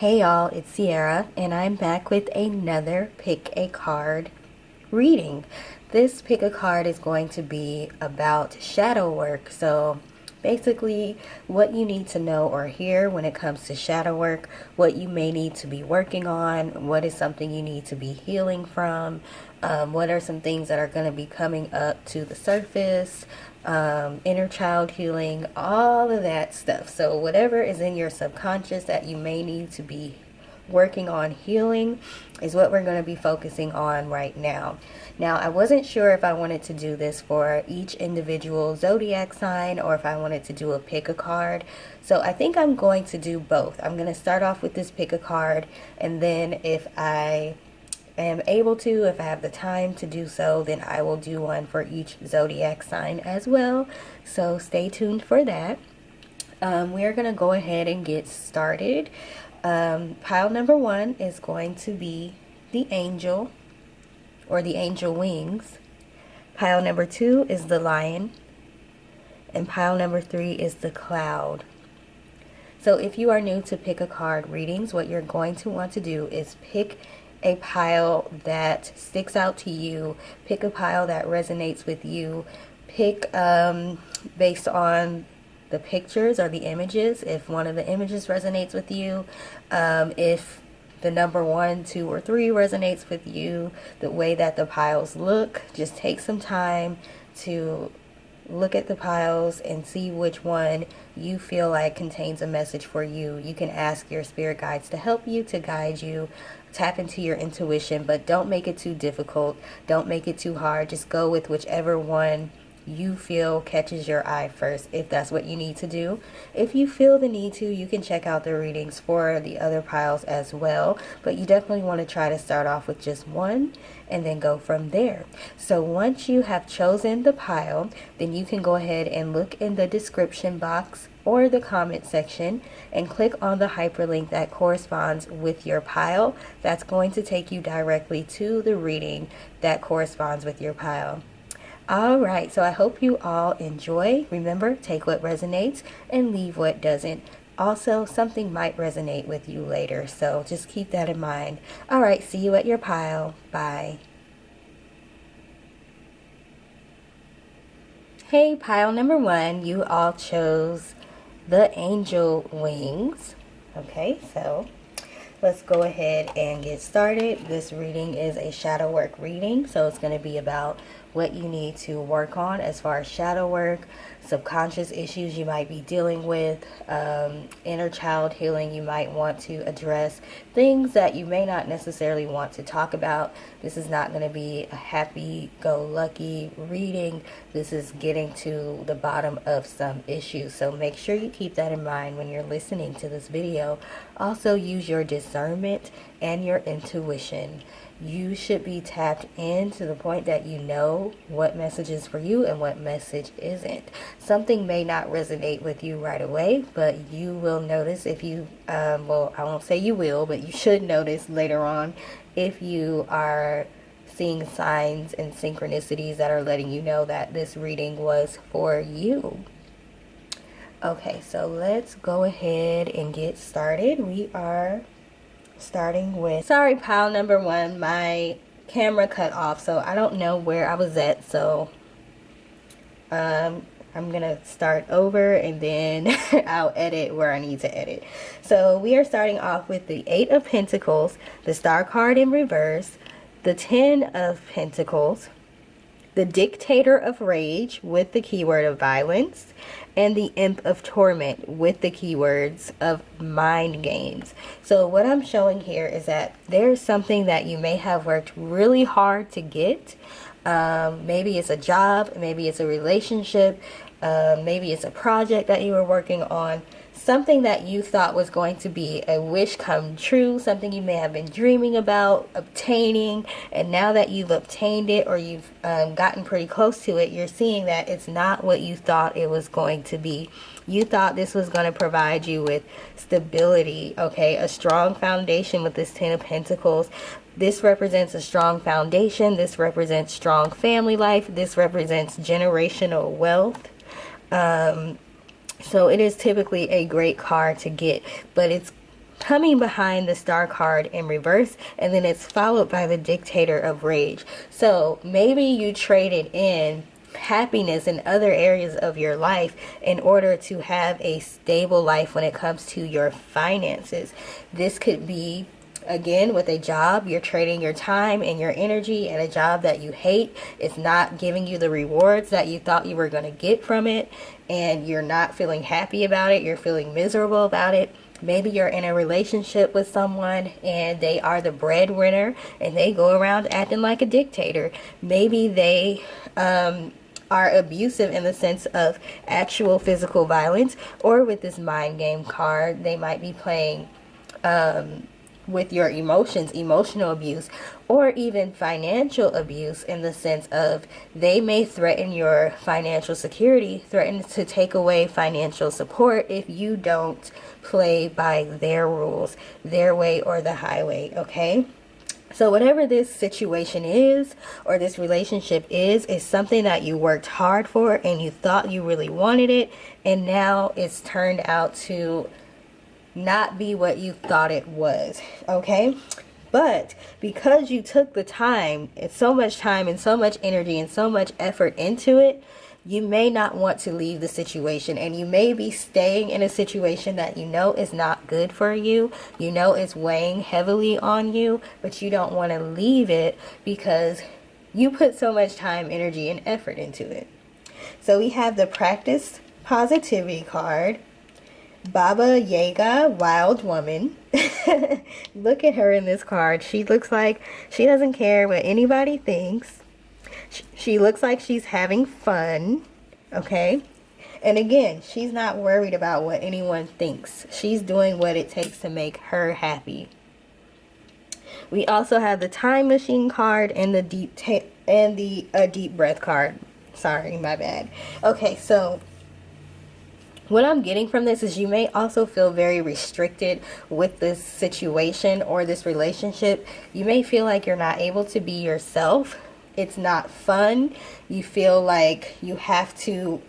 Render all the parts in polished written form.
Hey y'all, it's Sierra, and I'm back with another Pick a Card reading. This Pick a Card is going to be about shadow work. So basically, what you need to know or hear when it comes to shadow work, what you may need to be working on, what is something you need to be healing from, what are some things that are going to be coming up to the surface, inner child healing, all of that stuff. So whatever is in your subconscious that you may need to be working on healing is what we're going to be focusing on right now. Now, I wasn't sure if I wanted to do this for each individual zodiac sign or if I wanted to do a pick a card. So I think I'm going to do both. I'm going to start off with this pick a card, and then if I am able to, if I have the time to do so, then I will do one for each zodiac sign as well. So stay tuned for that. We are going to go ahead and get started. Pile number one is going to be the angel or the angel wings. Pile number two is the lion. And pile number three is the cloud. So if you are new to pick a card readings, what you're going to want to do is pick a pile that sticks out to you. Pick a pile that resonates with you. Pick based on the pictures or the images, if one of the images resonates with you, if the number 1, 2, or 3 resonates with you, the way that the piles look. Just take some time to look at the piles and see which one you feel like contains a message for you. You can ask your spirit guides to help you, to guide you. Tap into your intuition, but don't make it too difficult. Don't make it too hard. Just go with whichever one you feel catches your eye first, if that's what you need to do. If you feel the need to, you can check out the readings for the other piles as well, but you definitely want to try to start off with just one and then go from there. So once you have chosen the pile, then you can go ahead and look in the description box or the comment section and click on the hyperlink that corresponds with your pile. That's going to take you directly to the reading that corresponds with your pile. Alright, so I hope you all enjoy. Remember, take what resonates and leave what doesn't. Also, something might resonate with you later, so just keep that in mind. Alright, see you at your pile. Bye. Hey, pile number one, you all chose the angel wings. Okay, so let's go ahead and get started. This reading is a shadow work reading, so it's going to be about what you need to work on as far as shadow work, subconscious issues you might be dealing with, inner child healing you might want to address, things that you may not necessarily want to talk about. This is not going to be a happy-go-lucky reading. This is getting to the bottom of some issues, so make sure you keep that in mind when you're listening to this video. Also, use your discernment and your intuition. You should be tapped in to the point that you know what message is for you and what message isn't. Something may not resonate with you right away, but you will notice if you, well, I won't say you will, but you should notice later on if you are seeing signs and synchronicities that are letting you know that this reading was for you. Okay, so let's go ahead and get started. We are starting with, sorry, pile number one, my camera cut off, so I don't know where I was at, so I'm gonna start over and then I'll edit where I need to edit. So we are starting off with the 8 of Pentacles, the Star card in reverse, the 10 of Pentacles, the Dictator of Rage with the keyword of violence, and the Imp of Torment with the keywords of mind games. So what I'm showing here is that there's something that you may have worked really hard to get. Maybe it's a job, maybe it's a relationship, maybe it's a project that you were working on. Something that you thought was going to be a wish come true, something you may have been dreaming about obtaining, and now that you've obtained it or you've gotten pretty close to it, you're seeing that it's not what you thought it was going to be. You thought this was going to provide you with stability, okay, a strong foundation with this 10 of Pentacles. This represents a strong foundation. This represents strong family life. This represents generational wealth. So it is typically a great card to get, but it's coming behind the Star card in reverse, and then it's followed by the Dictator of Rage. So maybe you traded in happiness in other areas of your life in order to have a stable life when it comes to your finances. This could be, again, with a job. You're trading your time and your energy in a job that you hate. It's not giving you the rewards that you thought you were going to get from it, and you're not feeling happy about it. You're feeling miserable about it. Maybe you're in a relationship with someone and they are the breadwinner and they go around acting like a dictator. Maybe they are abusive in the sense of actual physical violence, or with this mind game card, they might be playing with your emotions, emotional abuse, or even financial abuse in the sense of they may threaten your financial security, threaten to take away financial support if you don't play by their rules, their way or the highway, okay? So whatever this situation is, or this relationship is something that you worked hard for and you thought you really wanted it, and now it's turned out to not be what you thought it was, okay? But because you took the time and so much energy and so much effort into it, you may not want to leave the situation, and you may be staying in a situation that you know is not good for you, you know it's weighing heavily on you, but you don't want to leave it because you put so much time, energy, and effort into it. So we have the Practice Positivity card. Baba Yaga, Wild Woman. Look at her in this card. She looks like she doesn't care what anybody thinks. She looks like she's having fun, okay? And again, she's not worried about what anyone thinks. She's doing what it takes to make her happy. We also have the Time Machine card and the Deep Breath card. Sorry, my bad. Okay, so what I'm getting from this is you may also feel very restricted with this situation or this relationship. You may feel like you're not able to be yourself. It's not fun. You feel like you have to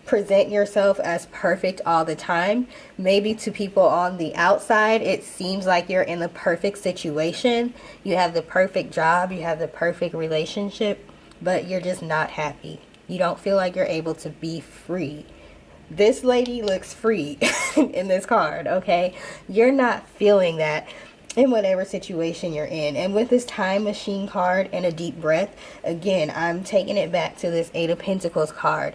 present yourself as perfect all the time. Maybe to people on the outside, it seems like you're in the perfect situation. You have the perfect job, you have the perfect relationship, but you're just not happy. You don't feel like you're able to be free. This lady looks free in this card, okay? You're not feeling that in whatever situation you're in. And with this Time Machine card and a Deep Breath, again, I'm taking it back to this Eight of Pentacles card.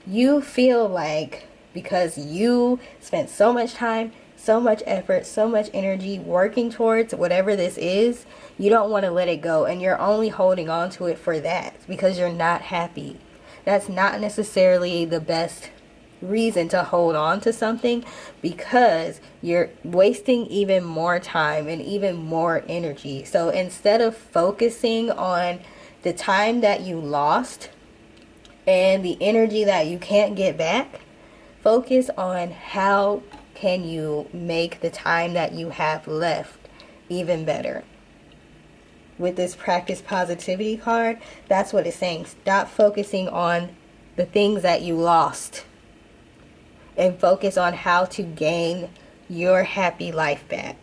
You feel like because you spent so much time, so much effort, so much energy working towards whatever this is, you don't want to let it go, and you're only holding on to it for that because you're not happy. That's not necessarily the best reason to hold on to something, because you're wasting even more time and even more energy. So instead of focusing on the time that you lost and the energy that you can't get back, focus on how can you make the time that you have left even better. With this Practice Positivity card, that's what it's saying. Stop focusing on the things that you lost and focus on how to gain your happy life back.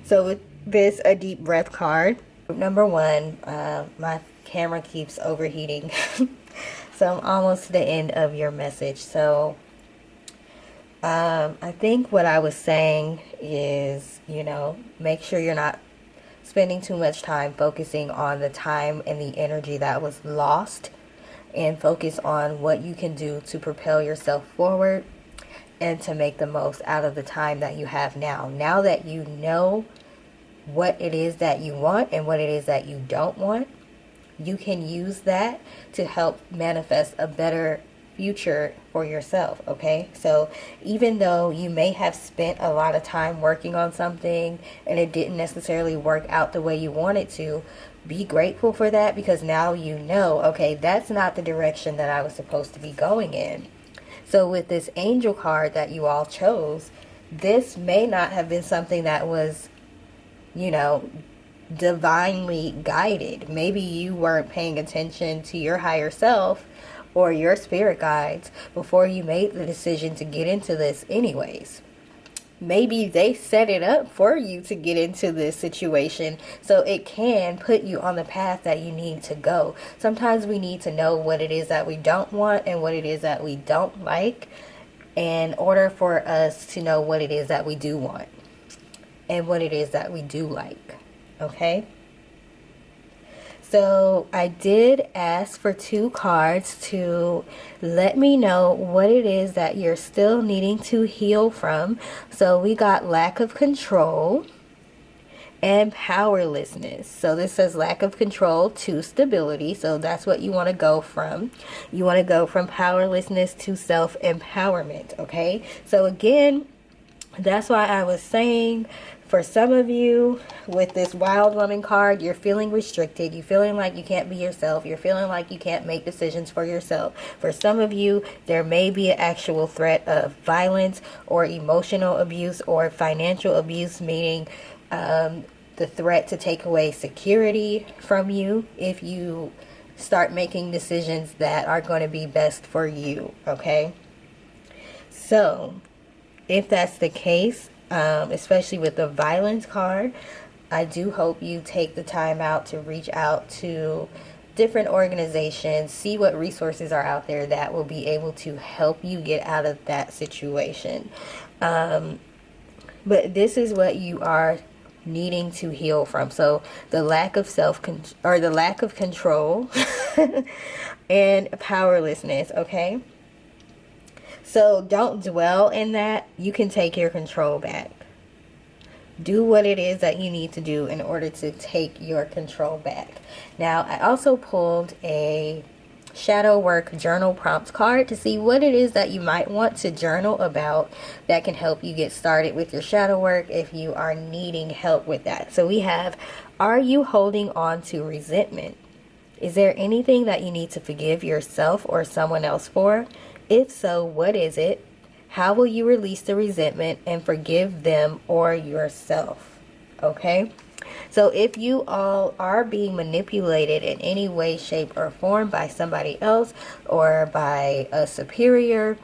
So with this A Deep Breath card, number one, my camera keeps overheating. So I'm almost to the end of your message. So I think what I was saying is, make sure you're not spending too much time focusing on the time and the energy that was lost, and focus on what you can do to propel yourself forward and to make the most out of the time that you have now. Now that you know what it is that you want and what it is that you don't want, you can use that to help manifest a better future for yourself, okay? So even though you may have spent a lot of time working on something and it didn't necessarily work out the way you wanted to, be grateful for that, because now you know, okay, that's not the direction that I was supposed to be going in. So with this Angel card that you all chose, this may not have been something that was, divinely guided. Maybe you weren't paying attention to your higher self or your spirit guides before you made the decision to get into this anyways. maybe they set it up for you to get into this situation, so it can put you on the path that you need to go. Sometimes we need to know what it is that we don't want and what it is that we don't like, in order for us to know what it is that we do want and what it is that we do like. Okay? So I did ask for 2 cards to let me know what it is that you're still needing to heal from. So we got lack of control and powerlessness. So this says lack of control to stability. So that's what you want to go from. You want to go from powerlessness to self-empowerment. Okay? So again, that's why I was saying, for some of you with this wild woman card, you're feeling restricted. You're feeling like you can't be yourself. You're feeling like you can't make decisions for yourself. For some of you, there may be an actual threat of violence or emotional abuse or financial abuse, meaning the threat to take away security from you if you start making decisions that are going to be best for you. Okay? So if that's the case, especially with the violence card, I do hope you take the time out to reach out to different organizations, see what resources are out there that will be able to help you get out of that situation. But this is what you are needing to heal from. So the lack of the lack of control and powerlessness. Okay? So don't dwell in that. You can take your control back. Do what it is that you need to do in order to take your control back. Now, I also pulled a shadow work journal prompt card to see what it is that you might want to journal about that can help you get started with your shadow work if you are needing help with that. So we have, are you holding on to resentment? Is there anything that you need to forgive yourself or someone else for? If so, what is it? How will you release the resentment and forgive them or yourself? Okay? So if you all are being manipulated in any way, shape, or form by somebody else or by a superior,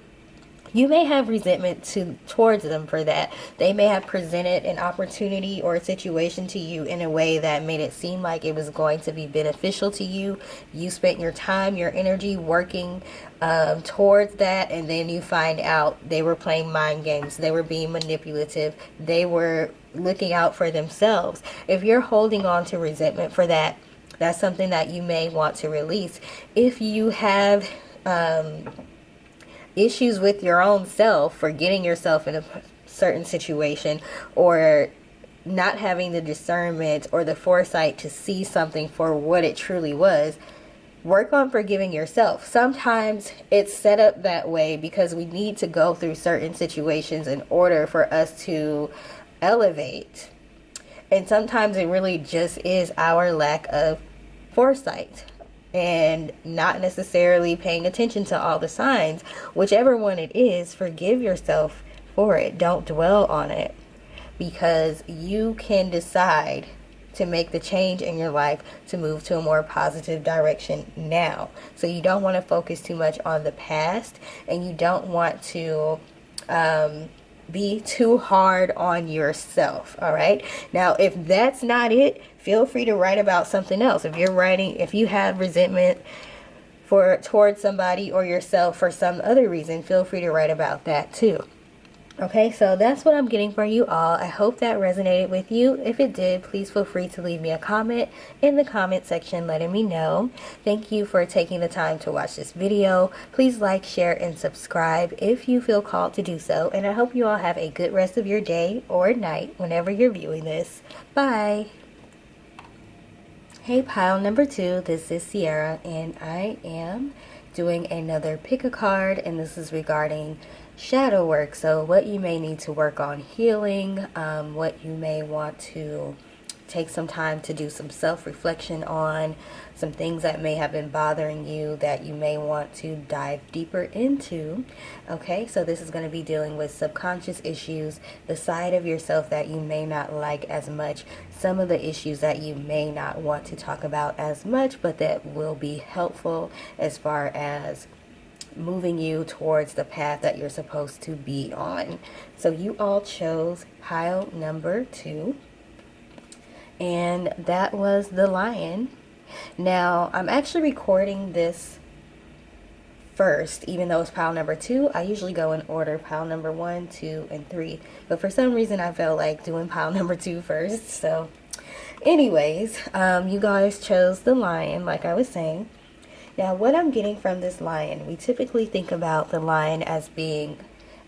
you may have resentment towards them for that. They may have presented an opportunity or a situation to you in a way that made it seem like it was going to be beneficial to you. You spent your time, your energy working towards that, and then you find out they were playing mind games. They were being manipulative. They were looking out for themselves. If you're holding on to resentment for that, that's something that you may want to release. If you have issues with your own self for getting yourself in a certain situation, or not having the discernment or the foresight to see something for what it truly was, work on forgiving yourself. Sometimes it's set up that way because we need to go through certain situations in order for us to elevate. And sometimes it really just is our lack of foresight and not necessarily paying attention to all the signs. Whichever one it is, forgive yourself for it. Don't dwell on it, because you can decide to make the change in your life to move to a more positive direction now. So you don't want to focus too much on the past, and you don't want to be too hard on yourself. All right. Now, if that's not it, feel free to write about something else. If you have resentment towards somebody or yourself for some other reason, feel free to write about that too. Okay, so that's what I'm getting for you all. I hope that resonated with you. If it did, please feel free to leave me a comment in the comment section letting me know. Thank you for taking the time to watch this video. Please like, share, and subscribe if you feel called to do so. And I hope you all have a good rest of your day or night whenever you're viewing this. Bye. Hey, pile number 2, this is Sierra, and I am doing another pick a card, and this is regarding shadow work. So what you may need to work on healing, what you may want to take some time to do some self-reflection on, some things that may have been bothering you that you may want to dive deeper into. Okay, so this is going to be dealing with subconscious issues, the side of yourself that you may not like as much, some of the issues that you may not want to talk about as much, but that will be helpful as far as moving you towards the path that you're supposed to be on. So you all chose pile number 2, and that was the Lion. Now, I'm actually recording this first, even though it's pile number 2. I usually go in order: pile number 1, 2, and 3. But for some reason, I felt like doing pile number 2 first. So anyways, you guys chose the Lion, like I was saying. Now, what I'm getting from this Lion, we typically think about the Lion as being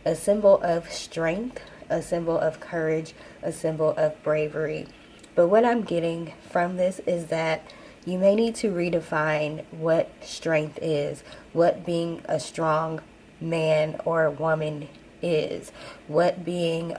a symbol of strength, a symbol of courage, a symbol of bravery. But what I'm getting from this is that you may need to redefine what strength is, what being a strong man or woman is, what being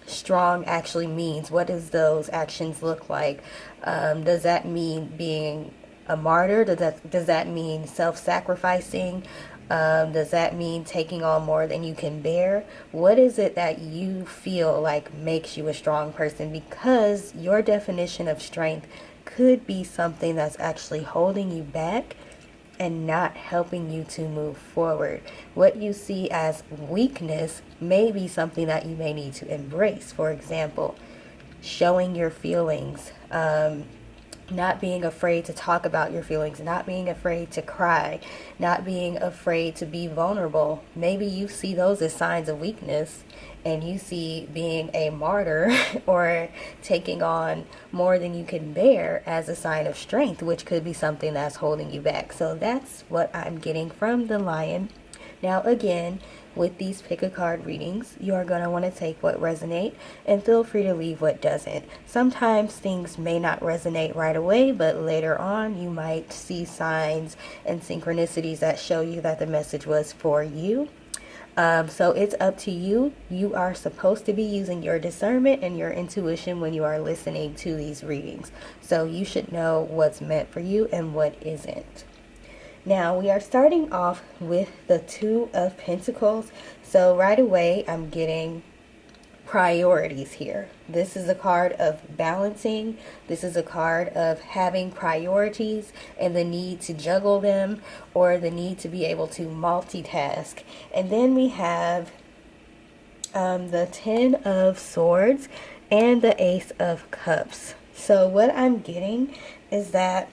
strong actually means. What does those actions look like? Does that mean being a martyr? Does that mean self-sacrificing? Does that mean taking on more than you can bear? What is it that you feel like makes you a strong person? Because your definition of strength could be something that's actually holding you back and not helping you to move forward. What you see as weakness may be something that you may need to embrace. For example, showing your feelings, not being afraid to talk about your feelings, not being afraid to cry, not being afraid to be vulnerable. Maybe you see those as signs of weakness, and you see being a martyr or taking on more than you can bear as a sign of strength, which could be something that's holding you back. So that's what I'm getting from the Lion. Now again, with these pick a card readings, you are going to want to take what resonates and feel free to leave what doesn't. Sometimes things may not resonate right away, but later on you might see signs and synchronicities that show you that the message was for you. So it's up to you. You are supposed to be using your discernment and your intuition when you are listening to these readings. So you should know what's meant for you and what isn't. Now we are starting off with the Two of Pentacles. So right away I'm getting priorities here. This is a card of balancing. This is a card of having priorities and the need to juggle them, or the need to be able to multitask. And then we have the Ten of Swords and the Ace of Cups. So what I'm getting is that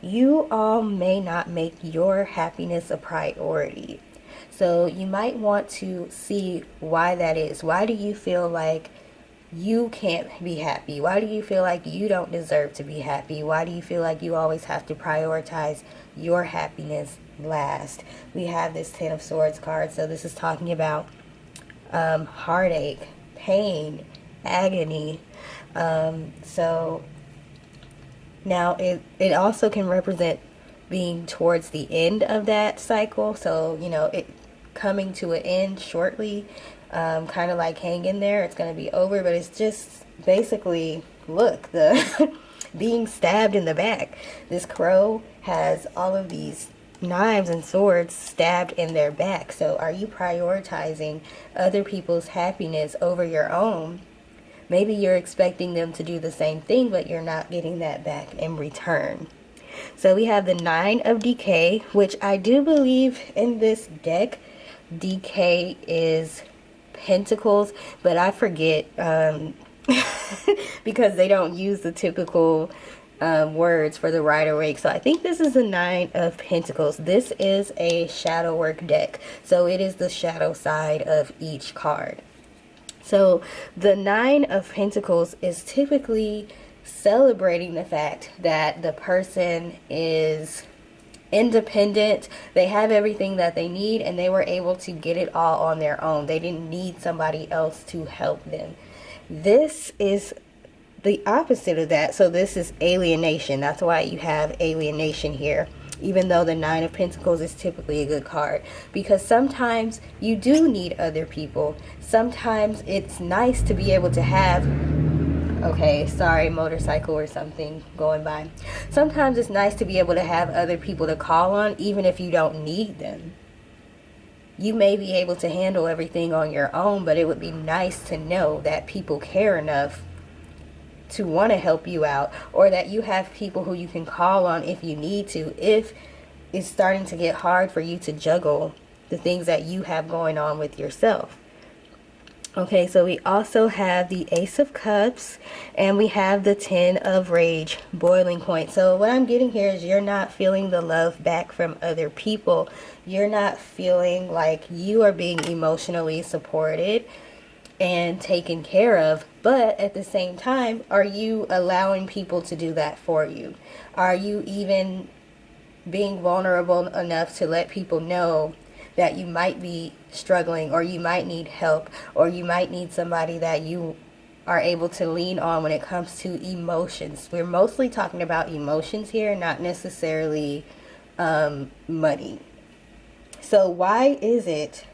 you all may not make your happiness a priority. So you might want to see why that is. Why do you feel like you can't be happy? Why do you feel like you don't deserve to be happy? Why do you feel like you always have to prioritize your happiness last? We have this Ten of Swords card. So this is talking about heartache, pain, agony. So now it also can represent being towards the end of that cycle. So, you know, it coming to an end shortly, kind of like hang in there. It's going to be over, but it's just basically, look, the being stabbed in the back. This crow has all of these knives and swords stabbed in their back. So are you prioritizing other people's happiness over your own? Maybe you're expecting them to do the same thing, but you're not getting that back in return. So we have the Nine of Decay, which I do believe in this deck, Decay is Pentacles, but I forget because they don't use the typical words for the Rider-Waite. So I think this is the Nine of Pentacles. This is a shadow work deck, so it is the shadow side of each card. So the Nine of Pentacles is typically celebrating the fact that the person is independent, they have everything that they need, and they were able to get it all on their own. They didn't need somebody else to help them. This is the opposite of that. So this is alienation. That's why you have alienation here, even though the Nine of Pentacles is typically a good card, because sometimes you do need other people. Sometimes it's nice to be able to have, okay, sorry, motorcycle or something going by. Sometimes it's nice to be able to have other people to call on, even if you don't need them. You may be able to handle everything on your own, but it would be nice to know that people care enough to want to help you out, or that you have people who you can call on if you need to, if it's starting to get hard for you to juggle the things that you have going on with yourself. Okay, so we also have the Ace of Cups, and we have the Ten of Rage, boiling point. So what I'm getting here is you're not feeling the love back from other people. You're not feeling like you are being emotionally supported and taken care of. But at the same time, are you allowing people to do that for you? Are you even being vulnerable enough to let people know that you might be struggling, or you might need help, or you might need somebody that you are able to lean on when it comes to emotions? We're mostly talking about emotions here, not necessarily money. So why is it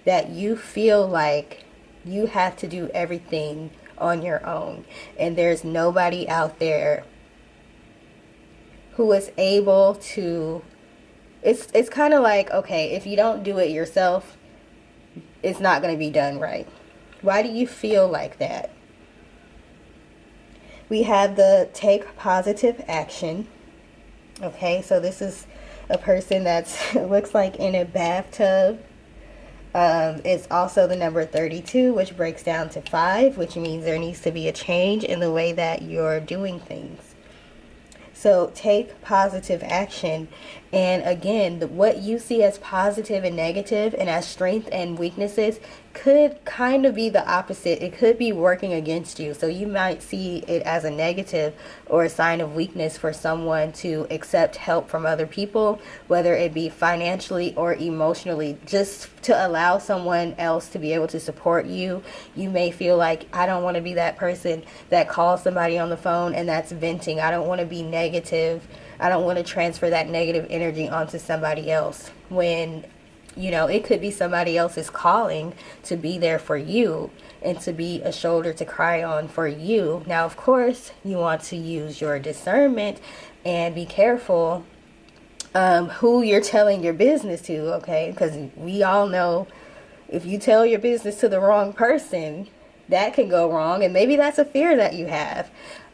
that you feel like you have to do everything on your own, and there's nobody out there who is able to? It's kind of like, okay, if you don't do it yourself, it's not going to be done right. Why do you feel like that? We have the take positive action. Okay, so this is a person that's looks like in a bathtub. It's also the number 32, which breaks down to 5, which means there needs to be a change in the way that you're doing things. So take positive action. And again, what you see as positive and negative and as strength and weaknesses could kind of be the opposite. It could be working against you. So you might see it as a negative or a sign of weakness for someone to accept help from other people, whether it be financially or emotionally, just to allow someone else to be able to support you. You may feel like, I don't want to be that person that calls somebody on the phone and that's venting. I don't want to be negative. I don't want to transfer that negative energy onto somebody else, when, you know, it could be somebody else's calling to be there for you and to be a shoulder to cry on for you. Now, of course, you want to use your discernment and be careful who you're telling your business to, okay? Because we all know if you tell your business to the wrong person, that can go wrong, and maybe that's a fear that you have.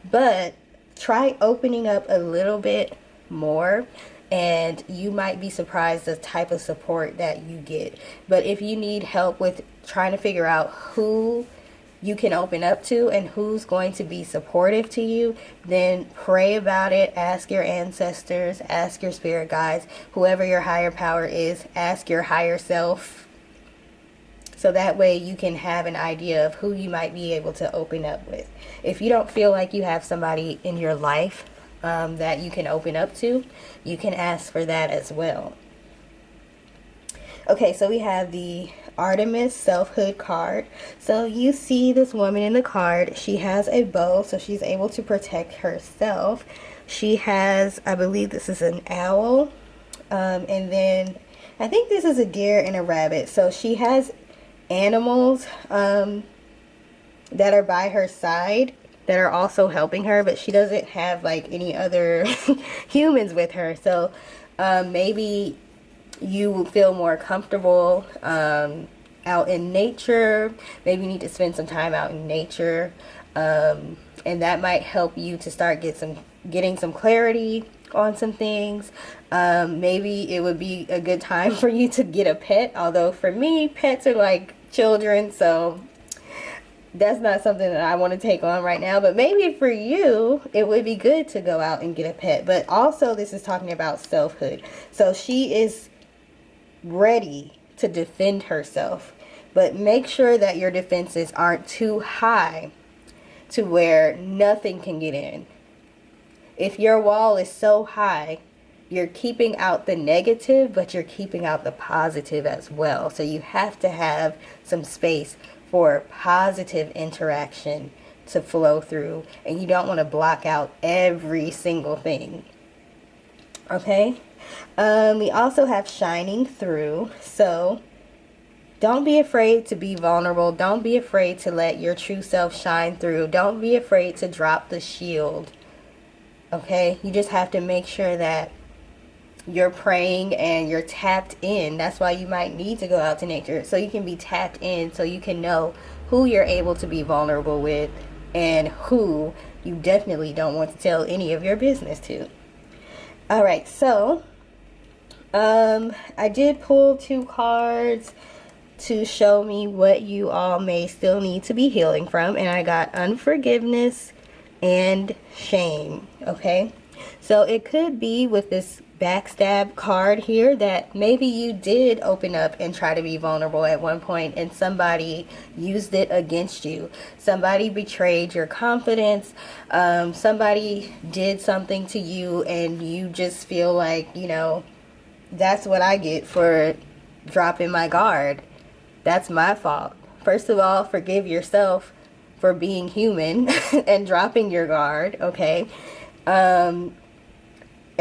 But try opening up a little bit more, and you might be surprised the type of support that you get. But if you need help with trying to figure out who you can open up to and who's going to be supportive to you, then pray about it. Ask your ancestors, ask your spirit guides, whoever your higher power is, ask your higher self. So that way you can have an idea of who you might be able to open up with. If you don't feel like you have somebody in your life that you can open up to, you can ask for that as well. Okay, so we have the Artemis Selfhood card. So you see this woman in the card. She has a bow, so she's able to protect herself. She has, I believe this is an owl. And then I think this is a deer and a rabbit. So she has animals that are by her side that are also helping her, but she doesn't have like any other humans with her. So maybe you will feel more comfortable out in nature. Maybe you need to spend some time out in nature, and that might help you to start getting some clarity on some things. Maybe it would be a good time for you to get a pet, although for me, pets are like children, so that's not something that I want to take on right now. But maybe for you, it would be good to go out and get a pet. But also, this is talking about selfhood. So she is ready to defend herself, but make sure that your defenses aren't too high to where nothing can get in. If your wall is so high, you're keeping out the negative, but you're keeping out the positive as well. So you have to have some space for positive interaction to flow through, and you don't want to block out every single thing. Okay? We also have shining through. So don't be afraid to be vulnerable. Don't be afraid to let your true self shine through. Don't be afraid to drop the shield. Okay? You just have to make sure that you're praying and you're tapped in. That's why you might need to go out to nature, so you can be tapped in, so you can know who you're able to be vulnerable with and who you definitely don't want to tell any of your business to. All right, so I did pull 2 cards to show me what you all may still need to be healing from, and I got unforgiveness and shame. Okay, so it could be with this backstab card here that maybe you did open up and try to be vulnerable at one point and somebody used it against you. Somebody betrayed your confidence. Somebody did something to you and you just feel like, that's what I get for dropping my guard. That's my fault. First of all, forgive yourself for being human and dropping your guard, okay?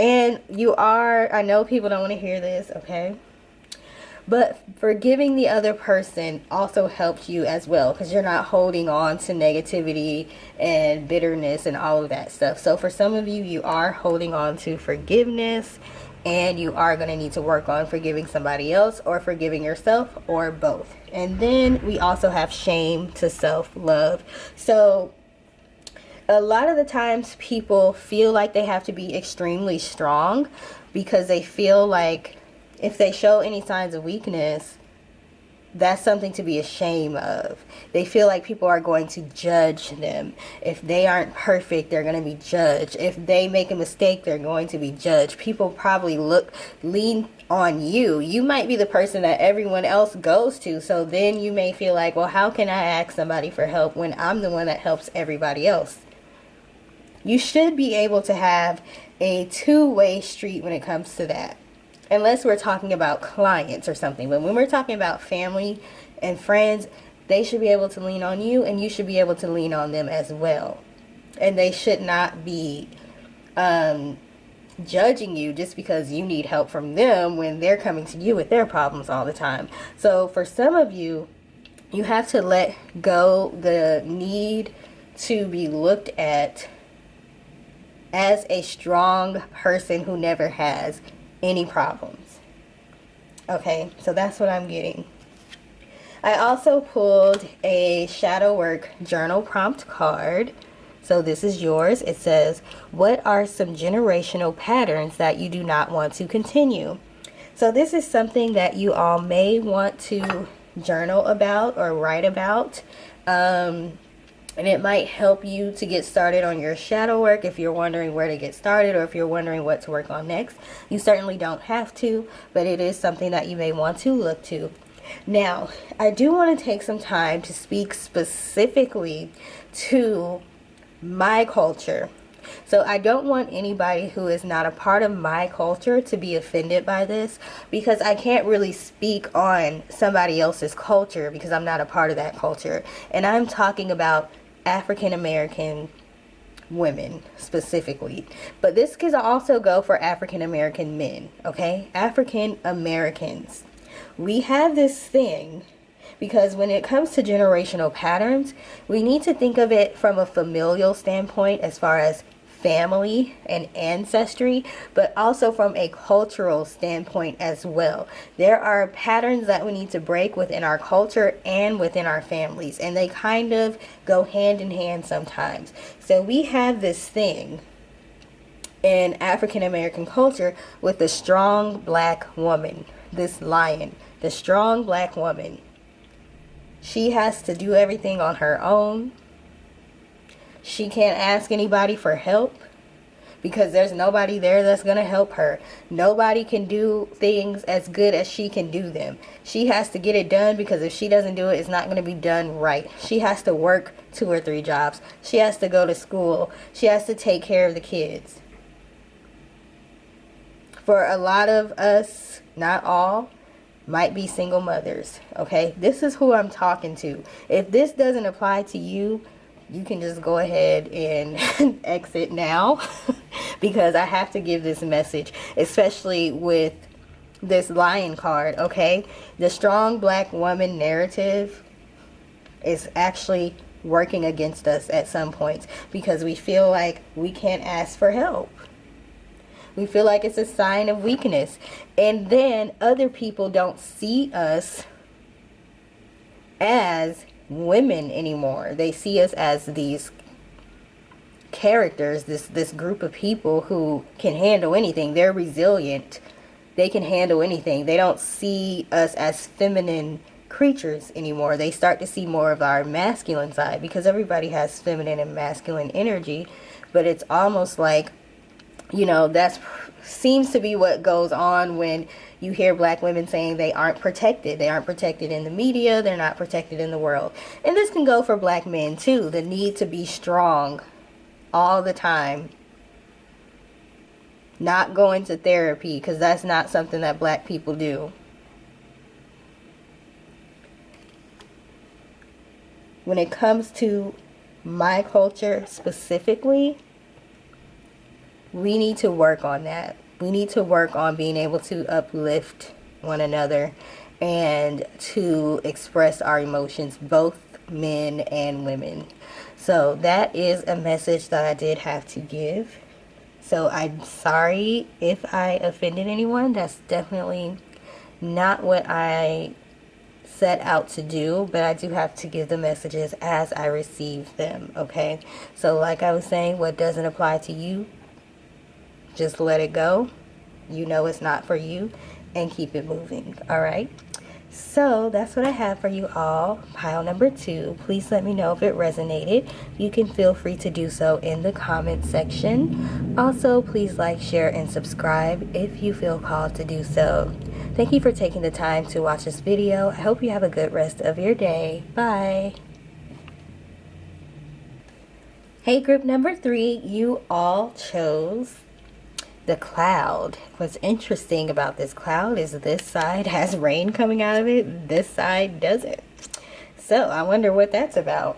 And I know people don't want to hear this, okay? But forgiving the other person also helps you as well, because you're not holding on to negativity and bitterness and all of that stuff. So for some of you, you are holding on to forgiveness, and you are going to need to work on forgiving somebody else or forgiving yourself, or both. And then we also have shame to self-love. So a lot of the times people feel like they have to be extremely strong because they feel like if they show any signs of weakness, that's something to be ashamed of. They feel like people are going to judge them. If they aren't perfect, they're going to be judged. If they make a mistake, they're going to be judged. People probably lean on you. You might be the person that everyone else goes to. So then you may feel like, well, how can I ask somebody for help when I'm the one that helps everybody else? You should be able to have a two-way street when it comes to that. Unless we're talking about clients or something. But when we're talking about family and friends, they should be able to lean on you and you should be able to lean on them as well. And they should not be judging you just because you need help from them when they're coming to you with their problems all the time. So for some of you, you have to let go the need to be looked at as a strong person who never has any problems. Okay, so that's what I'm getting. I also pulled a shadow work journal prompt card. So this is yours. It says, what are some generational patterns that you do not want to continue? So this is something that you all may want to journal about or write about. And it might help you to get started on your shadow work if you're wondering where to get started or if you're wondering what to work on next. You certainly don't have to, but it is something that you may want to look to. Now, I do want to take some time to speak specifically to my culture. So I don't want anybody who is not a part of my culture to be offended by this, because I can't really speak on somebody else's culture because I'm not a part of that culture. And I'm talking about African American women specifically, but this could also go for African American men. Okay, African Americans, we have this thing because when it comes to generational patterns, we need to think of it from a familial standpoint as far as family and ancestry, but also from a cultural standpoint as well. There are patterns that we need to break within our culture and within our families, and they kind of go hand in hand sometimes. So we have this thing in African American culture with the strong black woman, this lion, the strong black woman. She has to do everything on her own. She can't ask anybody for help because there's nobody there that's going to help her. Nobody can do things as good as she can do them. She has to get it done because if she doesn't do it, it's not going to be done right. She has to work 2 or 3 jobs. She has to go to school. She has to take care of the kids. For a lot of us, not all, might be single mothers. Okay, this is who I'm talking to. If this doesn't apply to you, you can just go ahead and exit now because I have to give this message, especially with this lion card. Okay, the strong black woman narrative is actually working against us at some points because we feel like we can't ask for help. We feel like it's a sign of weakness, and then other people don't see us as women anymore. They see us as these characters, this group of people who can handle anything. They're resilient. They can handle anything. They don't see us as feminine creatures anymore. They start to see more of our masculine side, because everybody has feminine and masculine energy, but it's almost like, you know, that seems to be what goes on when you hear black women saying they aren't protected. They aren't protected in the media. They're not protected in the world. And this can go for black men too. The need to be strong all the time. Not going to therapy, because that's not something that black people do. When it comes to my culture specifically, we need to work on that. We need to work on being able to uplift one another and to express our emotions, both men and women. So that is a message that I did have to give. So I'm sorry if I offended anyone. That's definitely not what I set out to do, but I do have to give the messages as I receive them, okay? So like I was saying, what doesn't apply to you, just let it go. You know it's not for you, and keep it moving, all right? So that's what I have for you all. Pile number 2. Please let me know if it resonated. You can feel free to do so in the comment section. Also, please like, share, and subscribe if you feel called to do so. Thank you for taking the time to watch this video. I hope you have a good rest of your day. Bye. Hey, group number 3, you all chose the cloud. What's interesting about this cloud is this side has rain coming out of it, this side doesn't. So I wonder what that's about.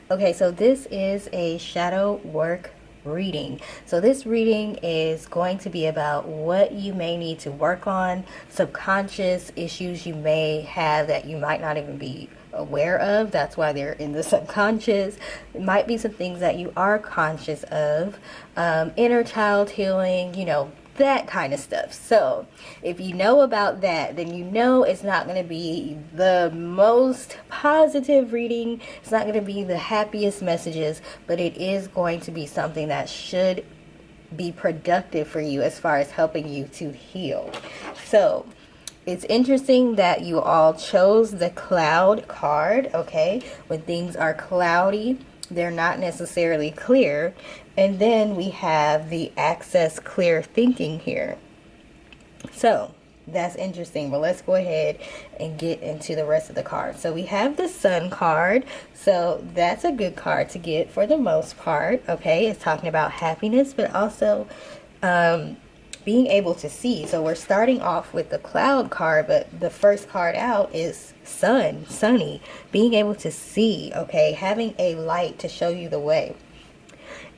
Okay, so this is a shadow work reading. So this reading is going to be about what you may need to work on, subconscious issues you may have that you might not even be aware of. That's why they're in the subconscious. It might be some things that you are conscious of, inner child healing, you know, that kind of stuff. So if you know about that, then you know it's not going to be the most positive reading. It's not going to be the happiest messages, but it is going to be something that should be productive for you as far as helping you to heal. So it's interesting that you all chose the cloud card, okay? When things are cloudy, they're not necessarily clear. And then we have the access clear thinking here. So that's interesting, but let's go ahead and get into the rest of the cards. So we have the Sun card. So that's a good card to get for the most part, okay? It's talking about happiness, but also being able to see. So we're starting off with the cloud card, but the first card out is sun, sunny, being able to see, okay, having a light to show you the way.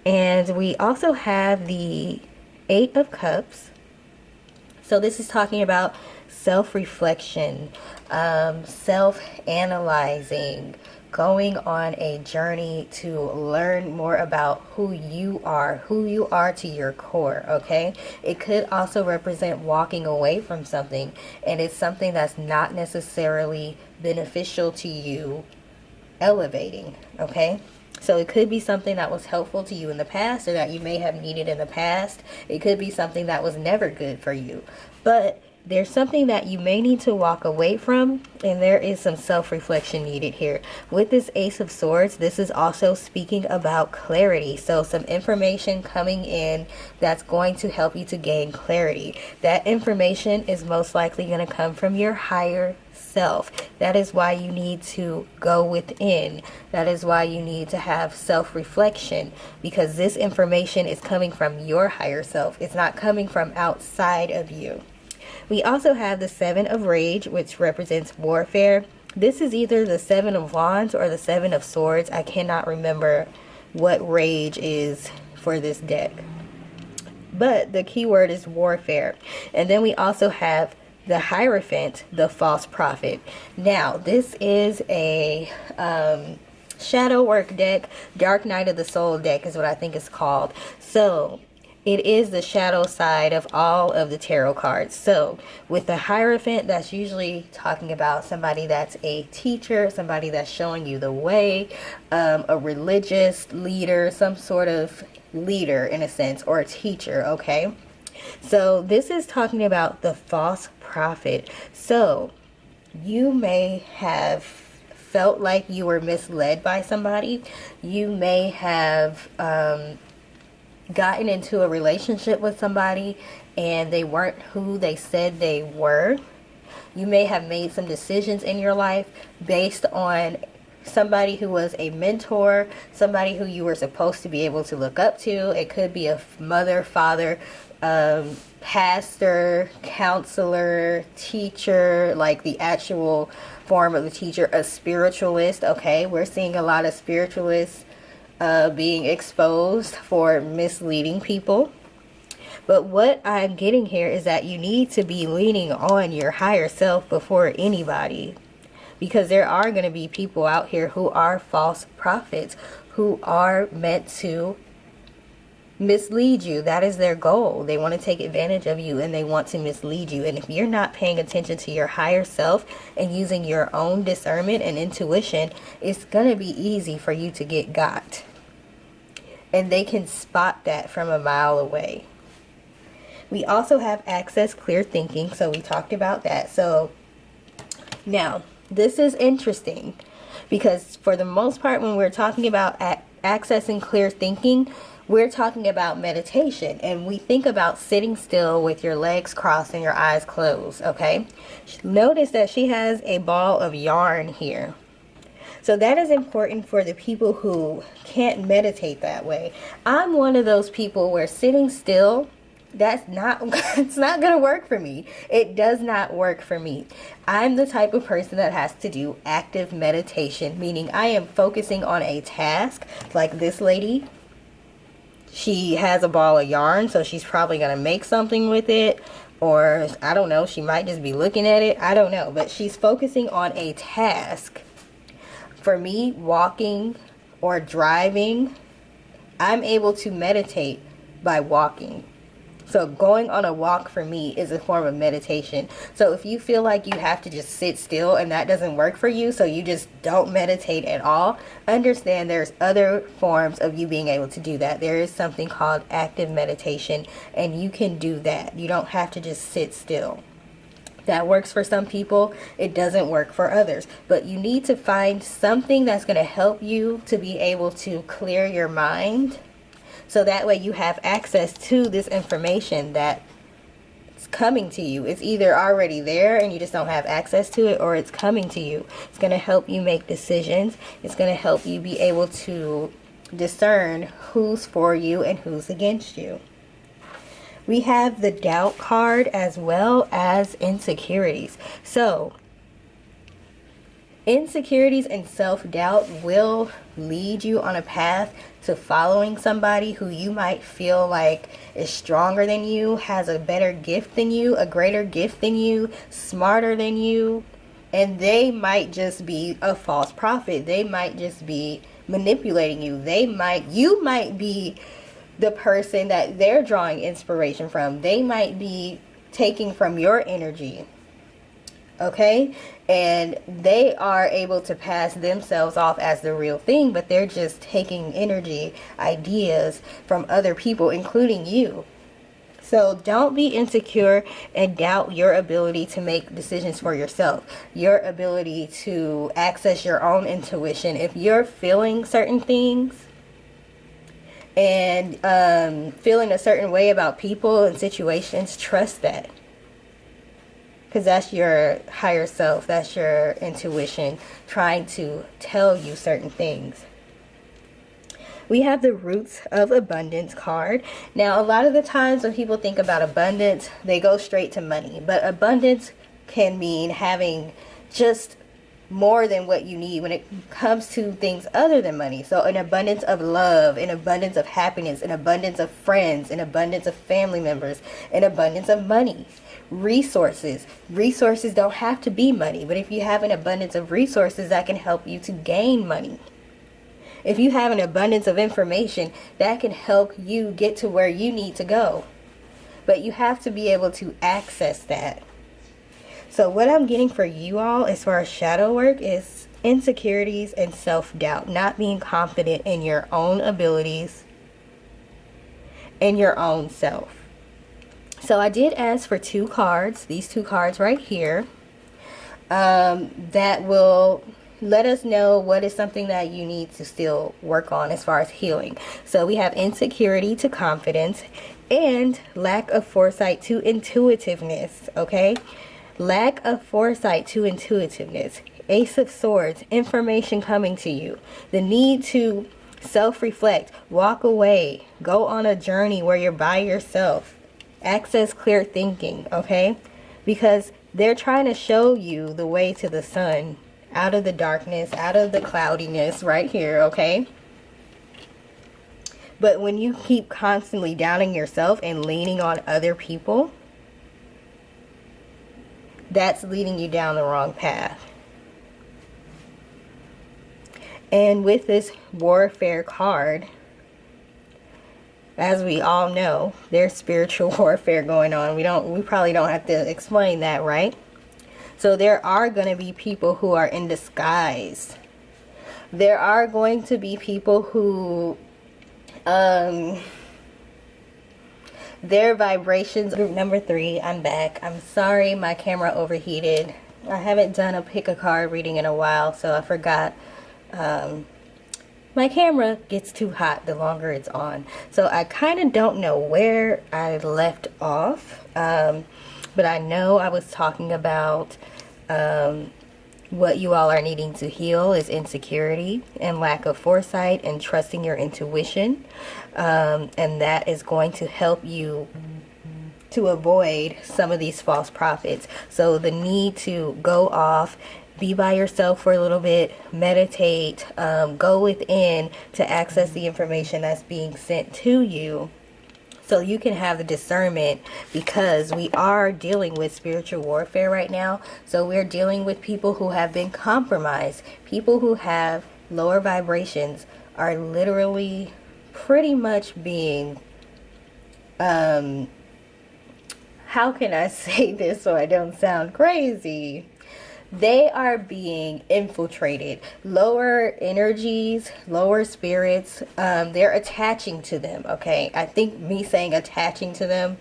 And we also have the 8 of Cups. So this is talking about self-reflection, self-analyzing, going on a journey to learn more about who you are to your core, okay? It could also represent walking away from something, and it's something that's not necessarily beneficial to you elevating, okay? So it could be something that was helpful to you in the past, or that you may have needed in the past. It could be something that was never good for you, but there's something that you may need to walk away from, and there is some self-reflection needed here. With this Ace of Swords, this is also speaking about clarity. So some information coming in that's going to help you to gain clarity. That information is most likely going to come from your higher self. That is why you need to go within. That is why you need to have self-reflection, because this information is coming from your higher self. It's not coming from outside of you. We also have the 7 of Rage, which represents warfare. This is either the 7 of Wands or the 7 of Swords. I cannot remember what rage is for this deck, but the key word is warfare. And then we also have the Hierophant, the false prophet. Now, this is a shadow work deck. Dark Night of the Soul deck is what I think it's called. So it is the shadow side of all of the tarot cards. So with the Hierophant, that's usually talking about somebody that's a teacher, somebody that's showing you the way, a religious leader, some sort of leader in a sense, or a teacher, okay? So this is talking about the false prophet. So you may have felt like you were misled by somebody. You may have gotten into a relationship with somebody and they weren't who they said they were. You may have made some decisions in your life based on somebody who was a mentor, somebody who you were supposed to be able to look up to. It could be a mother, father, pastor, counselor, teacher, like the actual form of the teacher, a spiritualist. Okay, we're seeing a lot of spiritualists being exposed for misleading people. But what I'm getting here is that you need to be leaning on your higher self before anybody, because there are going to be people out here who are false prophets, who are meant to mislead you. That is their goal. They want to take advantage of you and they want to mislead you. And if you're not paying attention to your higher self and using your own discernment and intuition, it's going to be easy for you to get got. And they can spot that from a mile away. We also have access clear thinking, so we talked about that. So now this is interesting because for the most part when we're talking about accessing clear thinking, we're talking about meditation, and we think about sitting still with your legs crossed and your eyes closed, okay? Notice that she has a ball of yarn here. So that is important for the people who can't meditate that way. I'm one of those people where sitting still, it's not going to work for me. It does not work for me. I'm the type of person that has to do active meditation, meaning I am focusing on a task. Like this lady, she has a ball of yarn, so she's probably going to make something with it. Or, I don't know, she might just be looking at it. I don't know. But she's focusing on a task. For me, walking or driving, I'm able to meditate by walking. So going on a walk for me is a form of meditation. So if you feel like you have to just sit still and that doesn't work for you, so you just don't meditate at all, understand there's other forms of you being able to do that. There is something called active meditation, and you can do that. You don't have to just sit still. That works for some people. It doesn't work for others. But you need to find something that's going to help you to be able to clear your mind. So that way you have access to this information that's coming to you. It's either already there and you just don't have access to it, or it's coming to you. It's going to help you make decisions. It's going to help you be able to discern who's for you and who's against you. We have the doubt card as well as insecurities. So insecurities and self-doubt will lead you on a path to following somebody who you might feel like is stronger than you, has a better gift than you, a greater gift than you, smarter than you, and they might just be a false prophet. They might just be manipulating you. You might be the person that they're drawing inspiration from. They might be taking from your energy. Okay? And they are able to pass themselves off as the real thing, but they're just taking energy, ideas from other people, including you. So don't be insecure and doubt your ability to make decisions for yourself, your ability to access your own intuition. If you're feeling certain things and feeling a certain way about people and situations, trust that. Because that's your higher self, that's your intuition trying to tell you certain things. We have the Roots of Abundance card. Now, a lot of the times when people think about abundance, they go straight to money. But abundance can mean having just more than what you need when it comes to things other than money. So an abundance of love, an abundance of happiness, an abundance of friends, an abundance of family members, an abundance of money. Resources don't have to be money, but if you have an abundance of resources, that can help you to gain money. If you have an abundance of information, that can help you get to where you need to go. But you have to be able to access that. So what I'm getting for you all as far as shadow work is insecurities and self-doubt, not being confident in your own abilities and your own self. So I did ask for 2 cards, these 2 cards right here, that will let us know what is something that you need to still work on as far as healing. So we have insecurity to confidence and lack of foresight to intuitiveness, okay? Lack of foresight to intuitiveness. Ace of Swords, information coming to you. The need to self-reflect, walk away, go on a journey where you're by yourself. Access clear thinking, okay? Because they're trying to show you the way to the sun, out of the darkness, out of the cloudiness right here, okay? But when you keep constantly doubting yourself and leaning on other people, that's leading you down the wrong path. And with this warfare card, as we all know, there's spiritual warfare going on. We probably don't have to explain that, right? So there are going to be people who are in disguise. There are going to be people who their vibrations. Group number 3, I'm back. I'm sorry my camera overheated. I haven't done a pick a card reading in a while, so I forgot. My camera gets too hot the longer it's on, so I kind of don't know where I left off, but I know I was talking about what you all are needing to heal is insecurity and lack of foresight and trusting your intuition, and that is going to help you to avoid some of these false prophets. So the need to go off, be by yourself for a little bit, meditate, go within to access the information that's being sent to you, so you can have the discernment, because we are dealing with spiritual warfare right now. So we're dealing with people who have been compromised. People who have lower vibrations are literally pretty much being, how can I say this so I don't sound crazy? They are being infiltrated. Lower energies, lower spirits, they're attaching to them, okay? I think me saying attaching to them,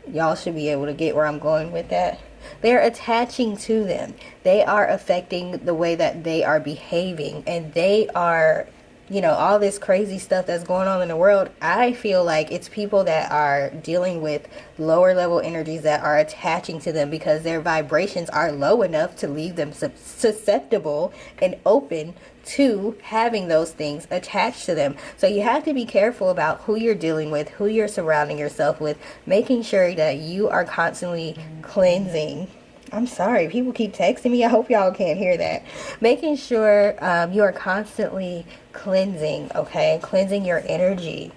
y'all should be able to get where I'm going with that. They're attaching to them. They are affecting the way that they are behaving, and they are, you know, all this crazy stuff that's going on in the world. I feel like it's people that are dealing with lower level energies that are attaching to them because their vibrations are low enough to leave them susceptible and open to having those things attached to them. So you have to be careful about who you're dealing with, who you're surrounding yourself with, making sure that you are constantly cleansing. I'm sorry, people keep texting me. I hope y'all can't hear that. Making sure you are constantly cleansing, okay? Cleansing your energy.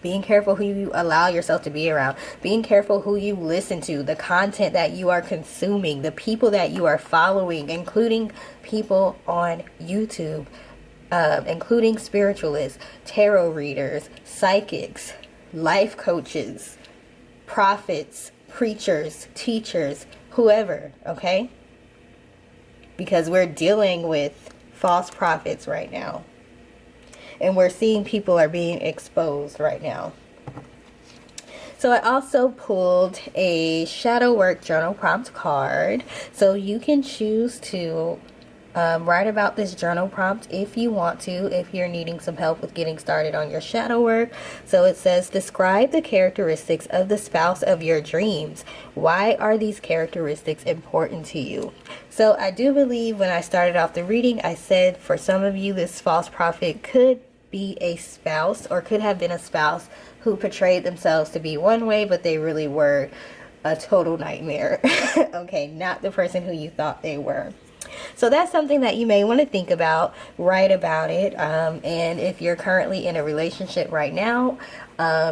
Being careful who you allow yourself to be around. Being careful who you listen to, the content that you are consuming, the people that you are following, including people on YouTube, including spiritualists, tarot readers, psychics, life coaches, prophets, preachers, teachers, whoever, okay? Because we're dealing with false prophets right now. And we're seeing people are being exposed right now. So I also pulled a shadow work journal prompt card. So you can choose to write about this journal prompt if you want to, if you're needing some help with getting started on your shadow work. So it says, describe the characteristics of the spouse of your dreams. Why are these characteristics important to you? So I do believe when I started off the reading, I said for some of you, this false prophet could be a spouse or could have been a spouse who portrayed themselves to be one way, but they really were a total nightmare. Okay, not the person who you thought they were. So that's something that you may want to think about, write about it, and if you're currently in a relationship right now,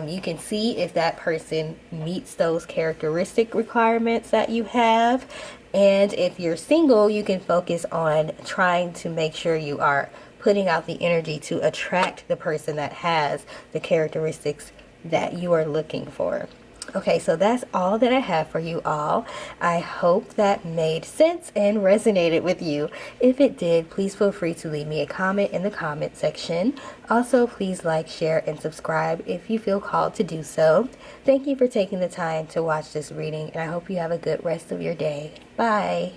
you can see if that person meets those characteristic requirements that you have. And if you're single, you can focus on trying to make sure you are putting out the energy to attract the person that has the characteristics that you are looking for. Okay, so that's all that I have for you all. I hope that made sense and resonated with you. If it did, please feel free to leave me a comment in the comment section. Also, please like, share, and subscribe if you feel called to do so. Thank you for taking the time to watch this reading, and I hope you have a good rest of your day. Bye.